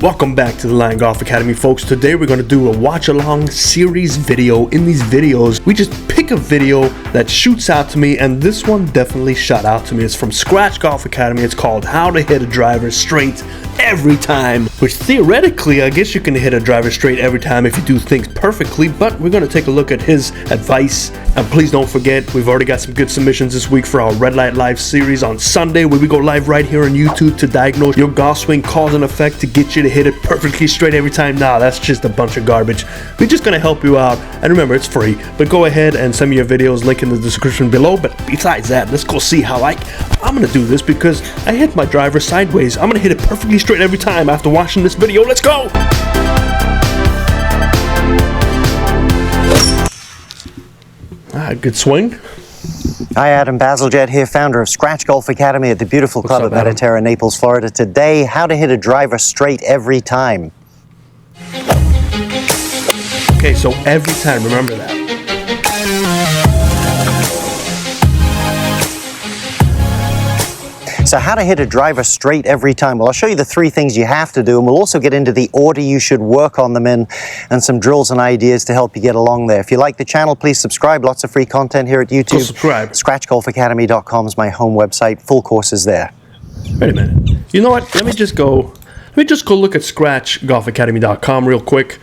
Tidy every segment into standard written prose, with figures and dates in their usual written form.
Welcome back to the Lion Golf Academy, folks. Today we're going to do a watch-along series video. In these videos, we just pick a video that shoots out to me, and this one definitely shot out to me. It's from Scratch Golf Academy. It's called How to Hit a Driver Straight Every Time, which theoretically, I guess you can hit a driver straight every time if you do things perfectly, but we're going to take a look at his advice. And please don't forget, we've already got some good submissions this week for our Red Light Live series on Sunday, where we go live right here on YouTube to diagnose your golf swing cause and effect to get you to hit it perfectly straight every time. Nah, that's just a bunch of garbage. We're just going to help you out, and remember, it's free, but go ahead and send me your videos, link in the description below. But besides that, let's go see how I'm going to do this, because I hit my driver sideways. I'm going to hit it perfectly straight every time after watching this video. Let's go! Good swing. Hi, Adam Bazalgette here, founder of Scratch Golf Academy at the beautiful club at Mediterra, Naples, Florida. Today, how to hit a driver straight every time. Okay, so every time, remember that. So how to hit a driver straight every time? Well, I'll show you the three things you have to do, and we'll also get into the order you should work on them in and some drills and ideas to help you get along there. If you like the channel, please subscribe. Lots of free content here at YouTube. Go subscribe. ScratchGolfAcademy.com is my home website. Full courses there. Wait a minute. You know what? Let me just go look at ScratchGolfAcademy.com real quick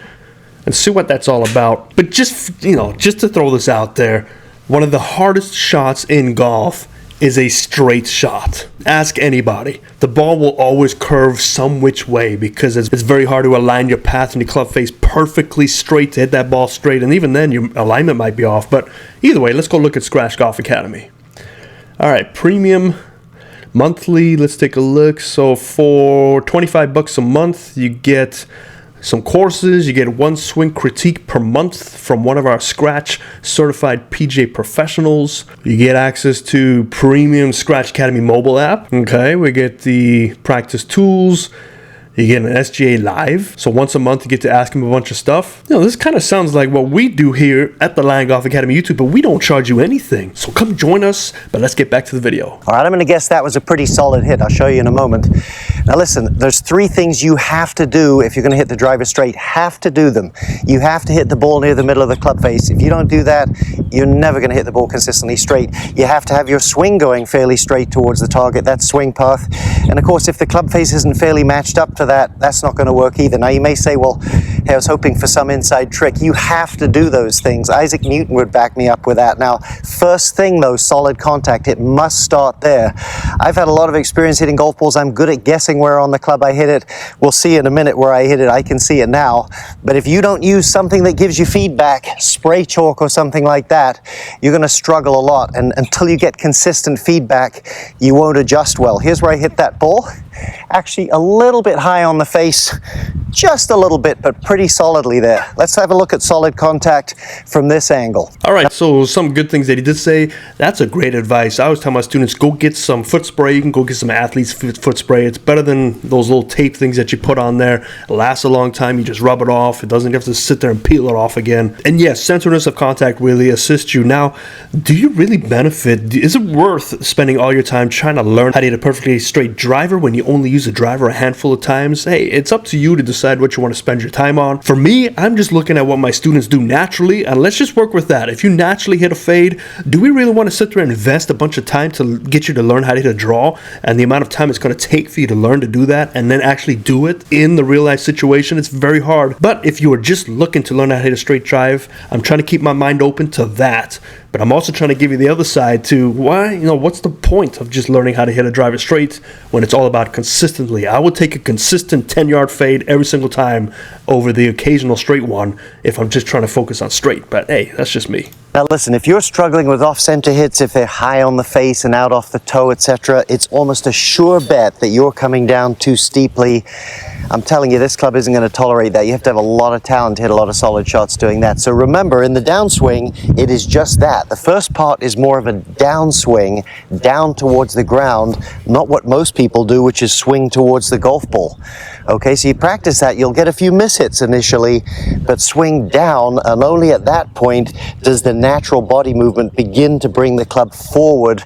and see what that's all about. But just to throw this out there, one of the hardest shots in golf is a straight shot. Ask anybody. The ball will always curve some which way, because it's very hard to align your path and your club face perfectly straight to hit that ball straight, and even then your alignment might be off. But either way, let's go look at Scratch Golf Academy. Alright, premium monthly, let's take a look. So for $25 a month, you get some courses, you get one swing critique per month from one of our Scratch certified PGA professionals. You get access to premium Scratch Academy mobile app. Okay, we get the practice tools. You get an SGA live. So once a month, you get to ask him a bunch of stuff. This kind of sounds like what we do here at the Lion Golf Academy YouTube, but we don't charge you anything. So come join us, but let's get back to the video. All right, I'm going to guess that was a pretty solid hit. I'll show you in a moment. Now listen, there's three things you have to do if you're going to hit the driver straight. Have to do them. You have to hit the ball near the middle of the club face. If you don't do that, you're never going to hit the ball consistently straight. You have to have your swing going fairly straight towards the target, that swing path. And of course, if the club face isn't fairly matched up to that, that's not going to work either. Now you may say, well, hey, I was hoping for some inside trick. You have to do those things. Isaac Newton would back me up with that. Now, first thing though, solid contact. It must start there. I've had a lot of experience hitting golf balls. I'm good at guessing where on the club I hit it. We'll see in a minute where I hit it. I can see it now. But if you don't use something that gives you feedback, spray chalk or something like that, you're going to struggle a lot. And until you get consistent feedback, you won't adjust well. Here's where I hit that ball. Actually a little bit high on the face, just a little bit, but pretty solidly there. Let's have a look at solid contact from this angle. All right, so some good things that he did say. That's a great advice. I always tell my students, go get some foot spray. You can go get some athlete's foot spray. It's better than those little tape things that you put on there. It lasts a long time. You just rub it off. It doesn't have to sit there and peel it off again. And yes, centeredness of contact really assists you. Now, do you really benefit? Is it worth spending all your time trying to learn how to hit a perfectly straight driver when you only use a driver a handful of times? Hey, it's up to you to decide what you want to spend your time on. For me, I'm just looking at what my students do naturally, and let's just work with that. If you naturally hit a fade, do we really want to sit there and invest a bunch of time to get you to learn how to hit a draw, and the amount of time it's going to take for you to learn to do that and then actually do it in the real life situation? It's very hard. But if you are just looking to learn how to hit a straight drive, I'm trying to keep my mind open to that. But I'm also trying to give you the other side to what's the point of just learning how to hit a driver straight when it's all about consistently? I would take a consistent 10-yard fade every single time over the occasional straight one if I'm just trying to focus on straight. But hey, that's just me. Now listen, if you're struggling with off-center hits, if they're high on the face and out off the toe, etc., it's almost a sure bet that you're coming down too steeply. I'm telling you, this club isn't going to tolerate that. You have to have a lot of talent to hit a lot of solid shots doing that. So remember, in the downswing, it is just that. The first part is more of a downswing, down towards the ground, not what most people do, which is swing towards the golf ball. Okay, so you practice that, you'll get a few mishits initially, but swing down, and only at that point does the natural body movement begin to bring the club forward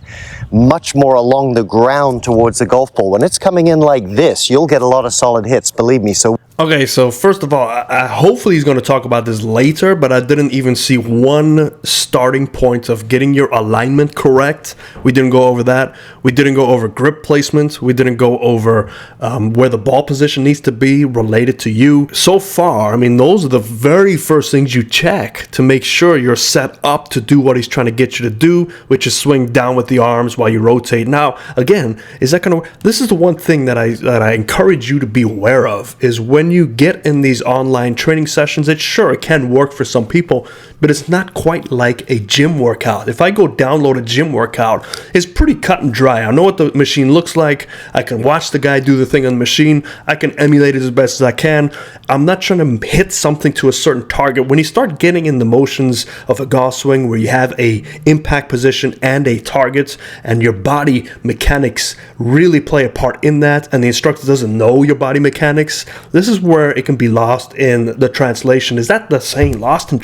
much more along the ground towards the golf ball. When it's coming in like this, you'll get a lot of solid hits, believe me. So Okay, so first of all, hopefully he's going to talk about this later, but I didn't even see one starting point of getting your alignment correct. We didn't go over that. We didn't go over grip placement. We didn't go over where the ball position needs to be related to you. So far, I mean, those are the very first things you check to make sure you're set up to do what he's trying to get you to do, which is swing down with the arms while you rotate. Now, again, is that going to work? This is the one thing that I encourage you to be aware of, is when you get in these online training sessions, it can work for some people, but it's not quite like a gym workout. If I go download a gym workout, it's pretty cut and dry. I know what the machine looks like. I can watch the guy do the thing on the machine. I can emulate it as best as I can. I'm not trying to hit something to a certain target. When you start getting in the motions of a golf swing where you have a impact position and a target, and your body mechanics really play a part in that, and the instructor doesn't know your body mechanics, this is where it can be lost in the translation. Is that the saying, lost in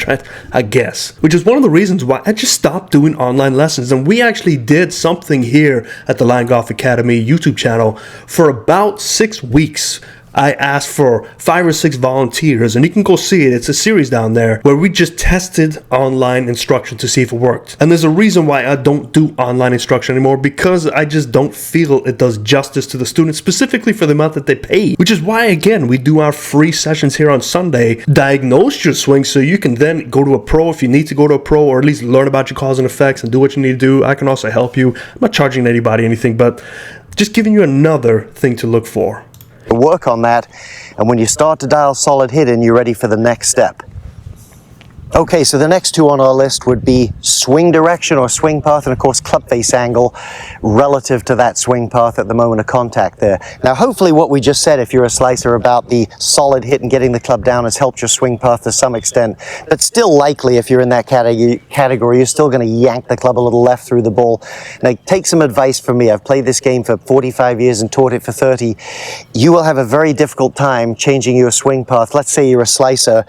I guess. Which is one of the reasons why I just stopped doing online lessons. And we actually did something here at the Line Golf Academy YouTube channel for about 6 weeks. I asked for 5 or 6 volunteers, and you can go see it. It's a series down there where we just tested online instruction to see if it worked. And there's a reason why I don't do online instruction anymore, because I just don't feel it does justice to the students, specifically for the amount that they pay. Which is why, again, we do our free sessions here on Sunday. Diagnose your swing so you can then go to a pro if you need to go to a pro, or at least learn about your cause and effects and do what you need to do. I can also help you. I'm not charging anybody anything, but just giving you another thing to look for. work on that, and when you start to dial solid hit in, you're ready for the next step. Okay, so the next two on our list would be swing direction or swing path, and of course club face angle relative to that swing path at the moment of contact there. Now hopefully what we just said, if you're a slicer, about the solid hit and getting the club down has helped your swing path to some extent, but still likely if you're in that category, you're still going to yank the club a little left through the ball. Now take some advice from me. I've played this game for 45 years and taught it for 30. You will have a very difficult time changing your swing path. Let's say you're a slicer,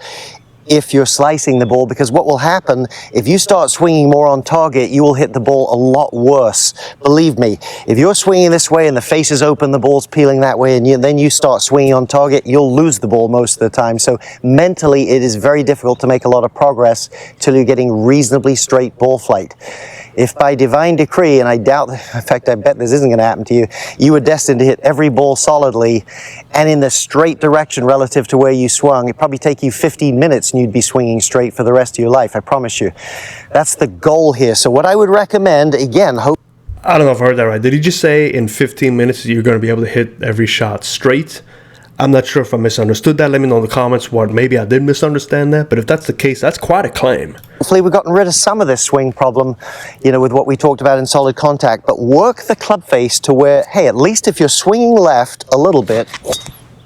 if you're slicing the ball, because what will happen if you start swinging more on target, you will hit the ball a lot worse. Believe me, if you're swinging this way and the face is open, the ball's peeling that way, and then you start swinging on target, you'll lose the ball most of the time. So mentally it is very difficult to make a lot of progress till you're getting reasonably straight ball flight. If by divine decree, and I doubt, in fact I bet this isn't going to happen to you, you were destined to hit every ball solidly and in the straight direction relative to where you swung, it'd probably take you 15 minutes and you'd be swinging straight for the rest of your life, I promise you. That's the goal here. So what I would recommend, again, I don't know if I heard that right. Did he just say in 15 minutes you're going to be able to hit every shot straight? I'm not sure if I misunderstood that. Let me know in the comments what maybe I did misunderstand that. But if that's the case, that's quite a claim. Hopefully we've gotten rid of some of this swing problem, you know, with what we talked about in solid contact. But work the club face to where, hey, at least if you're swinging left a little bit,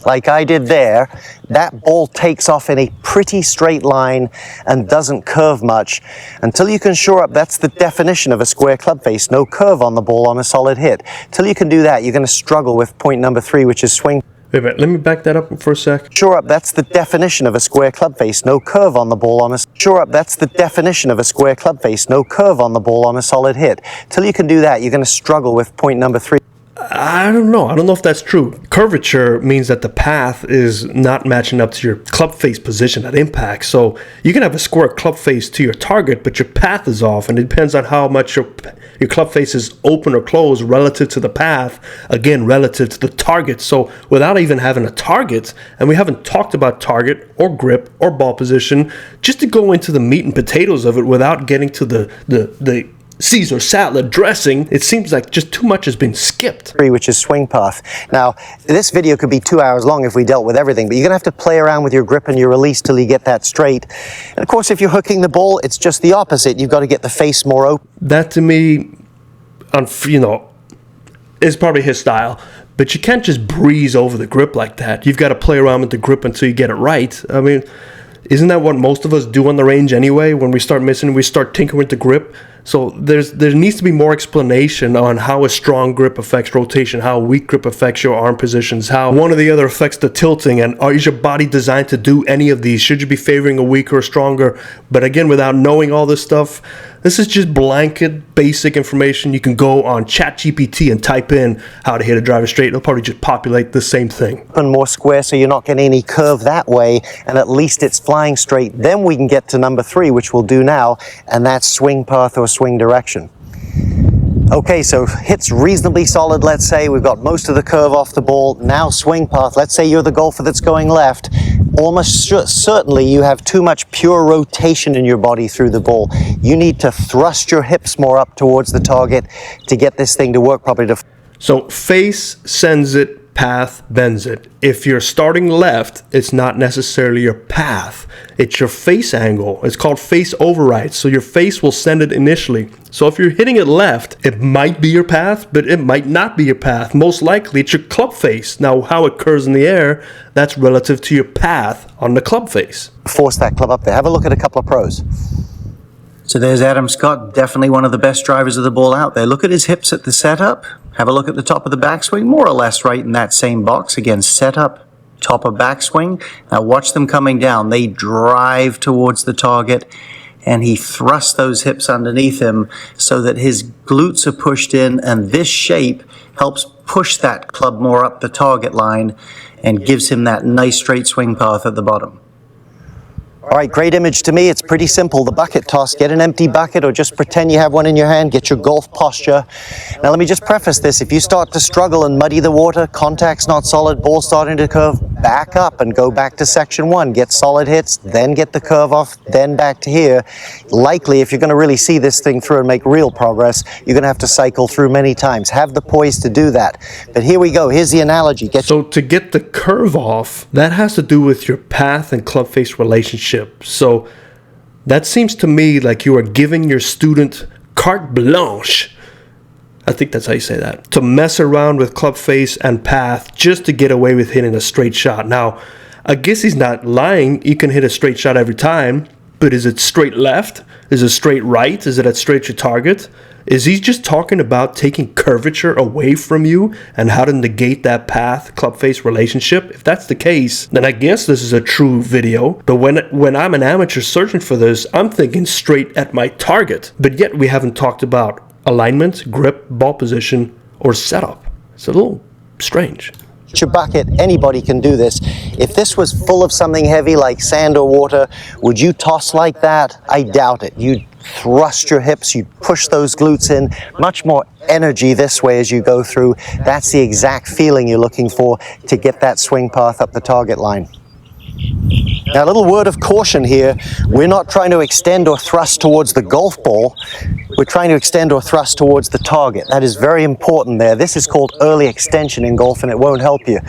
like I did there, that ball takes off in a pretty straight line and doesn't curve much. Until you can shore up, that's the definition of a square club face, no curve on the ball on a solid hit. Till you can do that, you're going to struggle with point number 3, which is swing. Wait a minute, let me back that up for a sec. Shore up, that's the definition of a square club face, no curve on the ball on a... Shore up, that's the definition of a square club face, no curve on the ball on a solid hit. Till you can do that, you're going to struggle with point number 3. I don't know if that's true. Curvature means that the path is not matching up to your club face position at impact. So you can have a square club face to your target, but your path is off, and it depends on how much your club face is open or closed relative to the path, again, relative to the target. So without even having a target, and we haven't talked about target or grip or ball position, just to go into the meat and potatoes of it without getting to the Caesar salad dressing, it seems like just too much has been skipped. Which is swing path. Now, this video could be 2 hours long if we dealt with everything, but you're gonna have to play around with your grip and your release till you get that straight. And of course, if you're hooking the ball, it's just the opposite. You've got to get the face more open. That to me, you know, is probably his style. But you can't just breeze over the grip like that. You've got to play around with the grip until you get it right. I mean, isn't that what most of us do on the range anyway? When we start missing, we start tinkering with the grip. So there needs to be more explanation on how a strong grip affects rotation, how a weak grip affects your arm positions, how one or the other affects the tilting, and is your body designed to do any of these? Should you be favoring a weaker or stronger? But again, without knowing all this stuff, this is just blanket, basic information. You can go on ChatGPT and type in how to hit a driver straight. It'll probably just populate the same thing. And more square so you're not getting any curve that way, and at least it's flying straight. Then we can get to number 3, which we'll do now, and that's swing path or swing direction. Okay, so hit's reasonably solid, let's say. We've got most of the curve off the ball. Now swing path. Let's say you're the golfer that's going left. Almost certainly you have too much pure rotation in your body through the ball. You need to thrust your hips more up towards the target to get this thing to work properly. So face sends it, path bends it. If you're starting left, it's not necessarily your path. It's your face angle. It's called face override. So your face will send it initially. So if you're hitting it left, it might be your path, but it might not be your path. Most likely it's your club face. Now how it curves in the air, that's relative to your path on the club face. Force that club up there. Have a look at a couple of pros. So there's Adam Scott, definitely one of the best drivers of the ball out there. Look at his hips at the setup. Have a look at the top of the backswing, more or less right in that same box. Again, setup, top of backswing. Now watch them coming down. They drive towards the target, and he thrusts those hips underneath him so that his glutes are pushed in, and this shape helps push that club more up the target line and gives him that nice straight swing path at the bottom. All right, great image to me. It's pretty simple. The bucket toss. Get an empty bucket or just pretend you have one in your hand. Get your golf posture. Now, let me just preface this. If you start to struggle and muddy the water, contact's not solid, ball starting to curve, back up and go back to section 1. Get solid hits, then get the curve off, then back to here. Likely, if you're going to really see this thing through and make real progress, you're going to have to cycle through many times. Have the poise to do that. But here we go. Here's the analogy. So to get the curve off, that has to do with your path and club face relationship. So that seems to me like you are giving your student carte blanche, I think that's how you say that, to mess around with club face and path just to get away with hitting a straight shot. Now, I guess he's not lying. You can hit a straight shot every time, but is it straight left? Is it straight right? Is it at straight to target? Is he just talking about taking curvature away from you and how to negate that path club face relationship? If that's the case, then I guess this is a true video. But when I'm an amateur searching for this, I'm thinking straight at my target. But yet we haven't talked about alignment, grip, ball position, or setup. It's a little strange. Your bucket, anybody can do this. If this was full of something heavy like sand or water, would you toss like that? I doubt it. You'd thrust your hips, you'd push those glutes in, much more energy this way as you go through. That's the exact feeling you're looking for to get that swing path up the target line. Now, a little word of caution here. We're not trying to extend or thrust towards the golf ball. We're trying to extend or thrust towards the target. That is very important there. This is called early extension in golf, and it won't help you.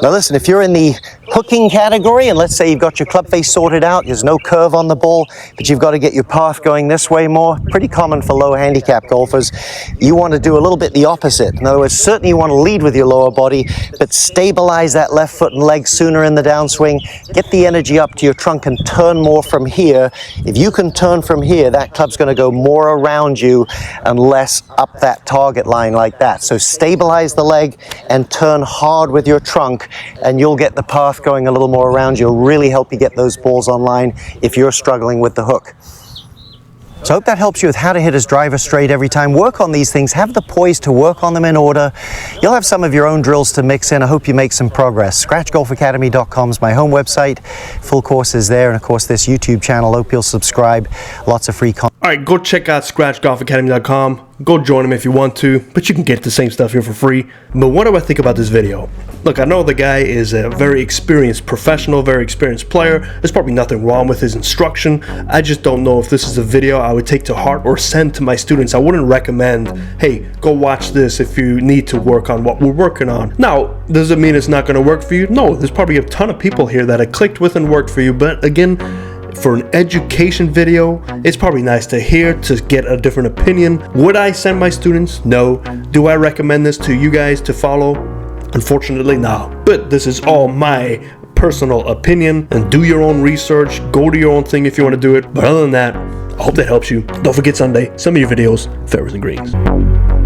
Now listen, if you're in the hooking category, and let's say you've got your club face sorted out, there's no curve on the ball, but you've got to get your path going this way more, pretty common for low handicap golfers, you want to do a little bit the opposite. In other words, certainly you want to lead with your lower body, but stabilize that left foot and leg sooner in the downswing. Get the energy up to your trunk and turn more from here. If you can turn from here, that club's going to go more around you and less up that target line like that. So stabilize the leg and turn hard with your trunk, and you'll get the path going a little more around you. It'll really help you get those balls online if you're struggling with the hook. So I hope that helps you with how to hit his driver straight every time. Work on these things. Have the poise to work on them in order. You'll have some of your own drills to mix in. I hope you make some progress. ScratchGolfAcademy.com is my home website. Full course is there. And of course, this YouTube channel. Hope you'll subscribe. Lots of free content. All right, go check out ScratchGolfAcademy.com. Go join them if you want to, but you can get the same stuff here for free. But what do I think about this video? Look, I know the guy is a very experienced professional, very experienced player. There's probably nothing wrong with his instruction. I just don't know if this is a video I would take to heart or send to my students. I wouldn't recommend, hey, go watch this if you need to work on what we're working on. Now, does it mean it's not going to work for you? No, there's probably a ton of people here that it clicked with and worked for you. But again, for an education video, it's probably nice to hear, to get a different opinion. Would I send my students? No. Do I recommend this to you guys to follow? Unfortunately, no. But this is all my personal opinion, and do your own research, go to your own thing if you want to do it. But other than that, I hope that helps you. Don't forget Sunday, send me your videos, fairways and greens.